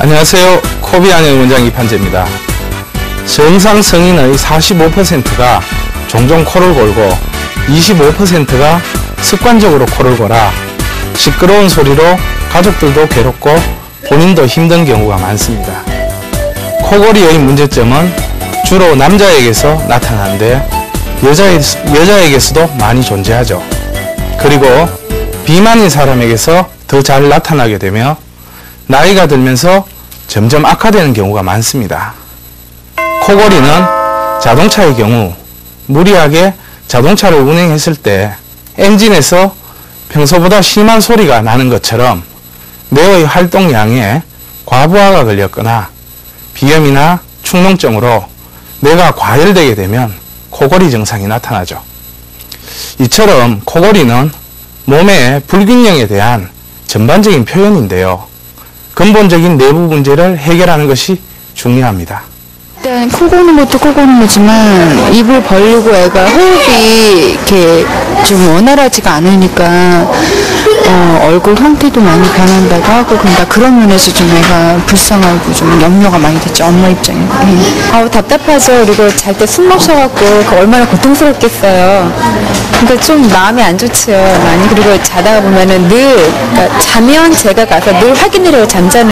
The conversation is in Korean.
안녕하세요. 코비안의 원장 이판재입니다. 정상 성인의 45%가 종종 코를 골고 25%가 습관적으로 코를 골아 시끄러운 소리로 가족들도 괴롭고 본인도 힘든 경우가 많습니다. 코골이의 문제점은 주로 남자에게서 나타나는데 여자에게서도 많이 존재하죠. 그리고 비만인 사람에게서 더 잘 나타나게 되며 나이가 들면서 점점 악화되는 경우가 많습니다. 코골이는 자동차의 경우 무리하게 자동차를 운행했을 때 엔진에서 평소보다 심한 소리가 나는 것처럼 뇌의 활동량에 과부하가 걸렸거나 비염이나 축농증으로 뇌가 과열되게 되면 코골이 증상이 나타나죠. 이처럼 코골이는 몸의 불균형에 대한 전반적인 표현인데요. 근본적인 내부 문제를 해결하는 것이 중요합니다. 일단 코 고는 것도 코 고는 거지만 입을 벌리고 애가 호흡이 이렇게 좀 원활하지가 않으니까 얼굴 형태도 많이 변한다고 하고 그러니까 그런 면에서 좀 애가 불쌍하고 좀 염려가 많이 됐죠. 엄마 입장에. 아우 답답하죠. 그리고 잘 때 숨 멈춰갖고 그 얼마나 고통스럽겠어요. 그러니까 좀 마음이 안 좋지요. 많이. 그리고 자다가 보면은 늘 그러니까 자면 제가 가서 늘 확인을 해요. 잠자는